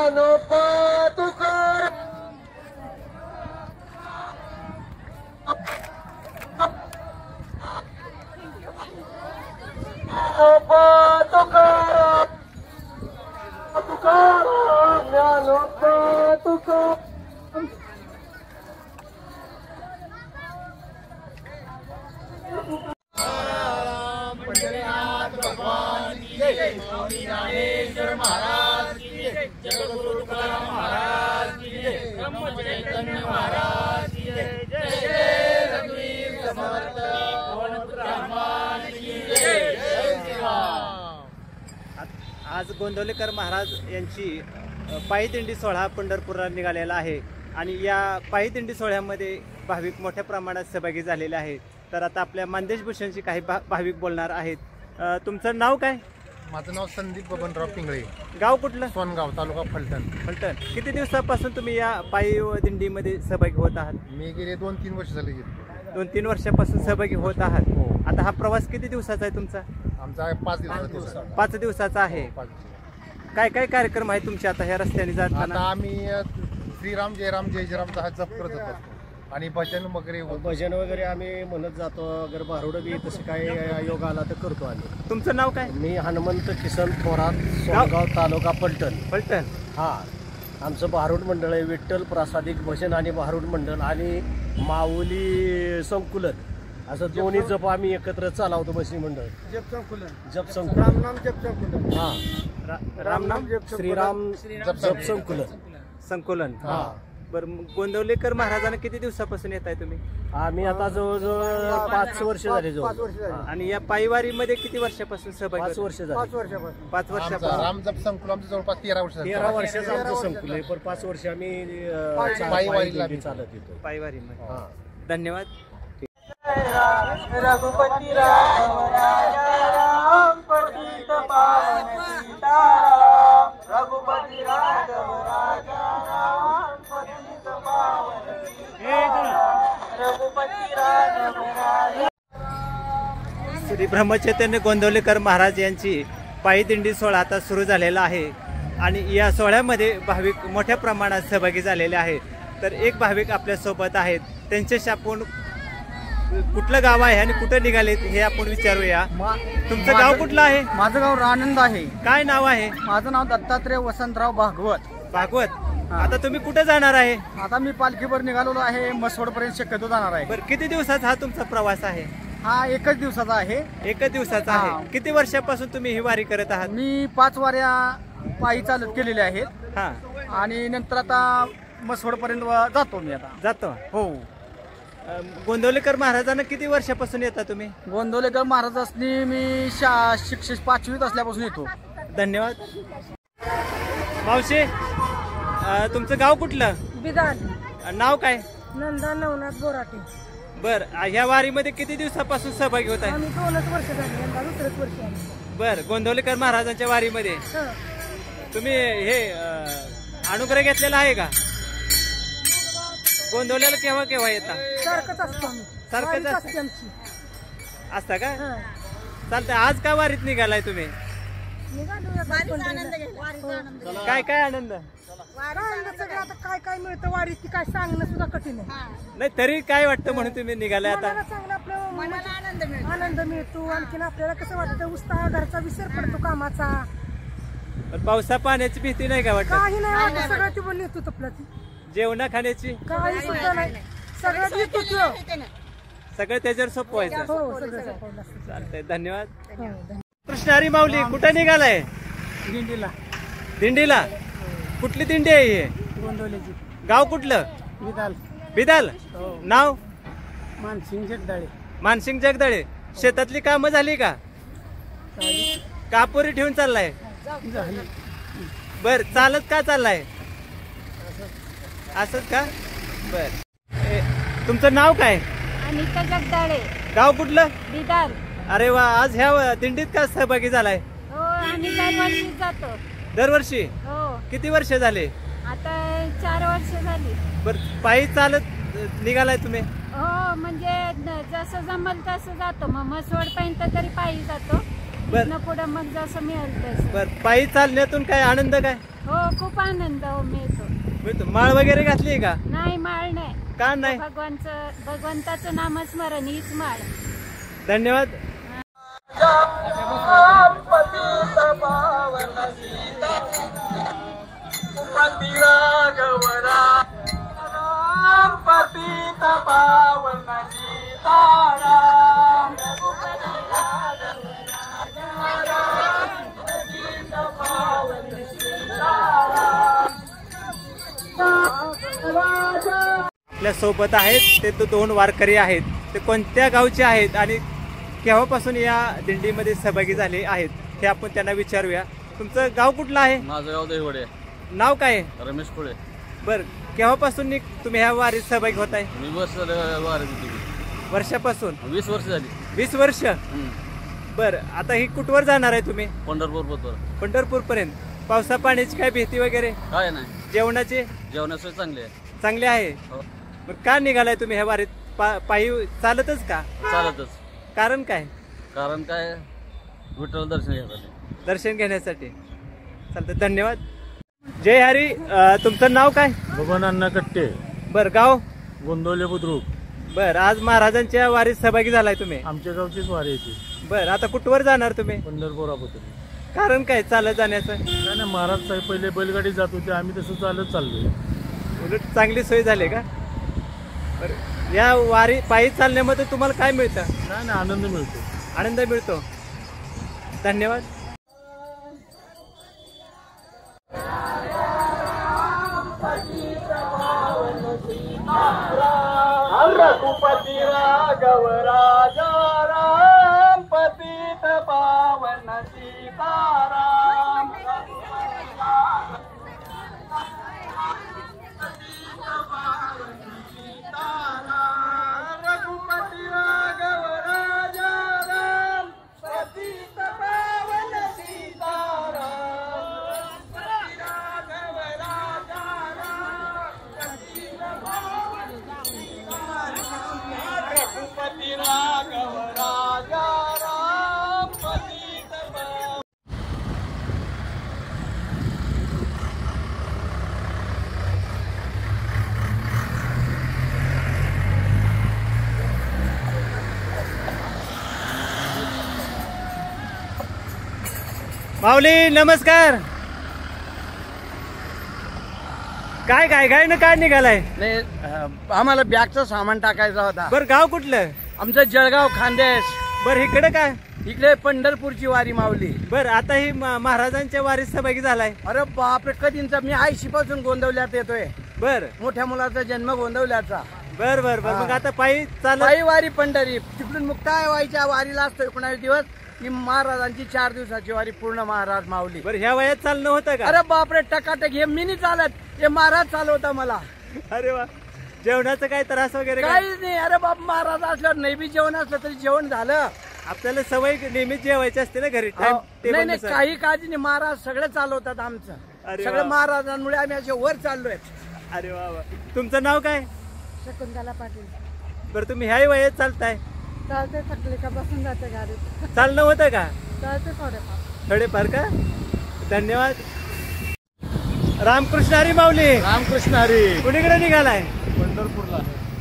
ज्ञानोबा तुकाराम महाराज की जय, जगद्गुरु तुकाराम महाराज की जय, ब्रह्मचैतन्य महाराज की जय, जय जय रघुवीर समर्थ पवनपुत्र हनुमान की जय, जय श्री राम। आज गोंदवलेकर महाराज यांची पायी दिंडी सोहळा पंढरपूरला निघालेला आहे आणि या पायी दिंडी सोहळ्यामध्ये भाविक मोठ्या प्रमाणात सहभागी झालेले आहेत। तर आता आपल्या मानदेश भूषणशी काही भाविक बोलणार आहेत। तुमचं नाव काय? माझं नाव संदीप बबनराव पिंगळे, गाव कुठलं? सोनगाव, तालुका फलटण। फलटण। किती दिवसापासून तुम्ही या पायी दिंडीमध्ये सहभागी होत आहात? मी गेले 2-3 वर्ष झाले। 2-3 वर्षापासून सहभागी होत आहात। हो। आता हा प्रवास किती दिवसाचा आहे तुमचा? आमचा 5 दिवसाचा। 5 दिवसाचा आहे। काय काय कार्यक्रम आहे तुमचे आता ह्या रस्त्याने जाताना? आता आम्ही श्रीराम जय राम जय जयरामचा हा जप करत होतो आणि भजन वगैरे आम्ही म्हणत जातो। अगर भारुड बी तसे काही योग आला तर करतो आम्ही। तुमचं नाव काय? मी हनुमंत किसन थोरात, सोनगाव, तालुका फलटण। फलटण। हा, आमचं भारुड मंडळ आहे, विठ्ठल प्रासादिक भजन आणि भारुड मंडळ आणि माऊली संकुलन असं दोन्ही जप आम्ही एकत्र चालवतो। बसी मंडळ जप संकुलन रामनाम जप संकुलन। हा, रामनाम श्रीराम जप संकुलन। हा, बरं, गोंदवलेकर महाराजांना किती दिवसापासून येत आहे तुम्ही? आम्ही आता जवळजवळ 5 वर्ष झाले। आणि या पायवारीमध्ये किती वर्षापासून सहभागी? 5 वर्ष झाले। 5 वर्षापासून राम जप संकुल आमचं जवळपास 13 वर्ष झाले। 13 वर्षाचं आमचं संकुल आहे, पण 5 वर्ष आम्ही पायवारीला चालत येतो पायवारीमध्ये। हा, धन्यवाद। रघुपति राघव राजा राम पतित पावन सीताराम, रघुपति राघव राजा राम पतित पावन सीताराम, रघुपति राघव राजा। श्री ब्रह्मचैतन्य गोंदवलेकर महाराज यांची पायी दिंडी सोहळा आता सुरू झालेला आहे आणि या सोहळ्यामध्ये भाविक मोठ्या प्रमाणात सहभागी झालेले आहेत। तर एक भाविक आपल्या सोबत आहेत, त्यांच्याशी आपण कुठलं गाव आहे आणि कुठं निघालेत हे आपण विचारूया। तुमचं गाव कुठलं आहे? माझं गाव रानंद आहे। काय नाव आहे? माझं नाव दत्तात्रय वसंतराव भागवत। भागवत। आता तुम्ही कुठे जाणार आहे? आता मी पालखीवर निघालेलो आहे, मसवड पर्यंत शक्यतो जाणार आहे। बरं, किती दिवसाचा हा तुमचा प्रवास आहे? हा 1च दिवसाचा आहे। 1च दिवसाचा आहे। किती वर्षापासून तुम्ही ही वारी करत आहात? मी 5 वाऱ्या पायी चालत केलेल्या आहेत। हा, आणि नंतर आता मसवड पर्यंत जातो मी आता। जातो। हो। गोंदवलेकर महाराजांना किती वर्षापासून येता तुम्ही? गोंदवलेकर महाराजांनी मी शिक्षक 5वीत असल्यापासून येतो। धन्यवाद। मावशी, तुमचं गाव कुठलं? बिदाल। नाव काय? नंदा नवनाथ बोराटे। बर, ह्या वारीमध्ये किती दिवसापासून सहभागी होत आहे? आम्ही 2च वर्ष झाली, यंदा 2च वर्ष आहे। बर, गोंदवलेकर महाराजांच्या वारीमध्ये तुम्ही हे अनुग्रह घेतलेला आहे का? गोंदवल्याला केव्हा केव्हा येतात? सारखंच असतो आम्ही। सारखंच असते आमची। असता का? चालतंय। आज का वारीत निघालाय तुम्ही? काय काय आनंद? सगळं आता काय काय मिळतं वारीत ती काय सांगणं सुद्धा कठीण आहे। नाही, तरी काय वाटतं म्हणून तुम्ही निघालाय आता? चांगला आपला आनंद मिळतो। आणखीन आपल्याला कसं वाटतं, उत्साह, घरचा विसर पडतो कामाचा। पावसा पाण्याची भीती नाही का वाटत? काही नाही वाटत, सगळं ती बोलली तू आपला ती जेवणा खाण्याची काही सुद्धा नाही, सगळं देतो तू। सगळं त्याच्यावर सोपवायचं। हो, सगळं सोपवलं। चालतंय, धन्यवाद। कृष्णारी माऊली, कुठे निघालाय? दिंडीला। दिंडीला? कुठली दिंडी आहे ही? गोंदवलेची। गाव कुठलं? बिदाल। बिदाल। नाव? मानसिंग जगदाळे। मानसिंग जगदाळे। शेतातली कामं झाली का? कापोरी ठेवून चाललाय? बर, चालत का चाललाय? असंच का? बर, तुमचं नाव काय? अनिता जगदाळे। गाव कुठलं? बिदाल। अरे वा, आज ह्या दिंडीत का सहभागी झालाय? हो, आम्ही दरवर्षी जातो। दरवर्षी? हो। किती वर्ष झाले? आता 4 वर्ष झाली। बर, पायी चालत निघालाय तुम्ही? हो, म्हणजे जसं जमल तसं जातो। मग मसवड पर्यंत तरी पायी जातो, बर, पुढे मग जसं मिळेल तसं। बर, पायी चालण्यातून काय आनंद काय? हो खूप आनंद मिळतो. मिळतो. माळ वगैरे घातली आहे का? नाही माळ नाही. का नाही? भगवंताचं नामस्मरण हीच माळ. धन्यवाद. आपल्या सोबत आहेत ते 2 वारकरी आहेत. ते कोणत्या गावचे आहेत आणि केव्हापासून या दिंडीमध्ये सहभागी झाले आहेत हे आपण त्यांना विचारूया. तुमचं गाव कुठलं आहे? माझं गाव दहिवडे. नाव काय? रमेश खुळे. बर, केव्हापासून तुम्ही ह्या वारीत सहभागी होत आहे? मी वारी वर्षापासून? 20 वर्ष झाली. 20 वर्ष. बर, आता ही कुठवर जाणार आहे तुम्ही? पंढरपूर पर्यंत. पावसा पाण्याची काय भीती वगैरे? काय नाही. जेवणाची जेवणाची चांगली आहे. चांगली आहे. का निघालाय तुम्ही ह्या वारीत? पायी चालतच का? चालतच. कारण काय? कारण काय, विठ्ठल दर्शन घेण्यासाठी. दर्शन घेण्यासाठी. चालतं, धन्यवाद. जय हरी. तुमचं नाव काय? बबन अण्णा कट्टे. बर, गाव? गोंदवले बुद्रुक. बर, आज महाराजांच्या वारीत सहभागी झालाय तुम्ही? आमच्या गावचीच वारी येते. बर, आता कुठवर जाणार तुम्ही? पंढरपुराबद्दल. कारण काय चालत जाण्याचं? नाही नाही, महाराज साहेब पहिले बैलगाडी जात होते, आम्ही तसं चालत चाललोय. उलट चांगली सोय झाली का? बरं, या वारी पायी चालण्यामध्ये तुम्हाला काय मिळतं? नाही नाही, आनंद मिळतो. आनंद मिळतो. धन्यवाद. रघुपती राघव राजा राम पतित पावन सीताराम. रघुपती राघव राजा राम पतित पावन सीताराम. राघव राजा राम पतित पावन रघुपती राघव राजा राम पतित पावन. माऊली नमस्कार. काय काय निघालाय? नाही, आम्हाला बॅगचं सामान टाकायचा होता. बर, गाव कुठलं? आमचं जळगाव खानदेश. बर, इकडे काय? इकडे पंढरपूरची वारी माऊली. बर, आता ही महाराजांच्या वारीत सहभागी झालाय? अरे बापरे, कधींचा मी 80 पासून गोंदवल्यात येतोय. बर, मोठ्या मुलाचा जन्म गोंदवल्याचा. बर बर बर. मग आता पायी पायी वारी पंढरी. तिकडून मुक्ताई व्हायच्या वारीला असतो 19 दिवस. ही महाराजांची 4 दिवसाची वारी पूर्ण महाराज माऊली. बरं, ह्या वयात चालणं होतं का? अरे बापरे, टकाटक. हे मी नाही चालत, हे महाराज चालवता मला. अरे वा. जेवणाचा काय त्रास वगैरे? काहीच नाही. अरे बाप, महाराज असल्यावर नाही बी जेवण असलं तरी जेवण झालं. आपल्याला सवय नेहमीच जेवायची असते ना घरी. नाही नाही, काही काळजी नाही. महाराज सगळे चालवतात आमचं. सगळं महाराजांमुळे आम्ही असे वर चाललोय. अरे वा वा. तुमचं नाव काय? शकुंतला पाटील. बरं, तुम्ही ह्याही वयात चालताय? चालते, थकले का बसून जाते गाडीत. चालणं होतं का? चालते थोडेफार का? धन्यवाद. रामकृष्ण हरी माऊली. रामकृष्ण हरी. कुणीकडे निघालाय? पंढरपूरला.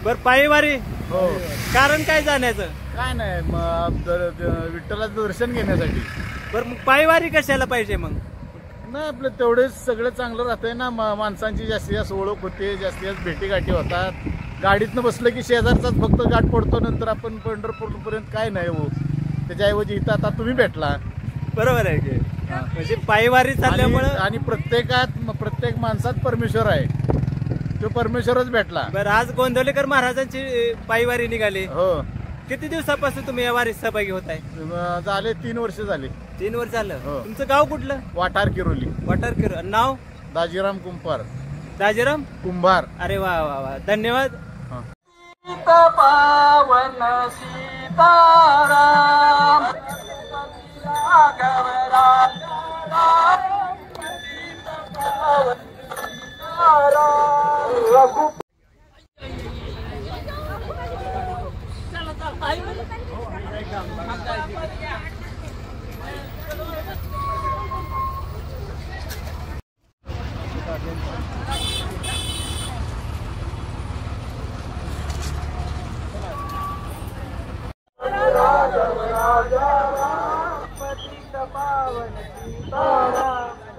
बर, पायी वारी? हो. कारण काय जाण्याचं? काय नाही, विठ्ठलाचं दर्शन घेण्यासाठी. बर, मग पायी वारी कशाला पाहिजे मग? नाही, आपलं तेवढेच सगळं चांगलं राहतंय ना. माणसांची जास्तीत जास्त ओळख होते, जास्तीत जास्त भेटीगाठी होतात. गाडीतनं बसलं की शेजारचाच फक्त गाठ पडतो, नंतर आपण पंढरपूरपर्यंत काय नाही हो. त्याच्याऐवजी इथं आता तुम्ही भेटला. बरोबर आहे की. म्हणजे पायीवारी चालल्यामुळे आणि प्रत्येक माणसात परमेश्वर आहे, तो परमेश्वरच भेटला. बरं, आज गोंदवलेकर महाराजांची पायीवारी निघाली. हो. किती दिवसापासून तुम्ही या वारीत सहभागी होत आहे? झाले 3 वर्ष झाले. 3 वर्ष झालं. हो. तुमचं गाव कुठलं? वाटार किरोली. वाटार किरोली. नाव? दाजीराम कुंभार. दाजीराम कुंभार. अरे वा वा वा, धन्यवाद. पावन सीताराम. राघव राजा राम पतित पावन सीताराम. रघुपती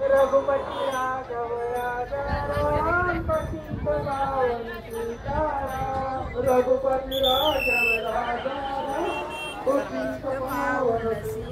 रघुपति राघव राजा राम पतित पावन सीताराम रघुपति राघव राजा राम पतित पावन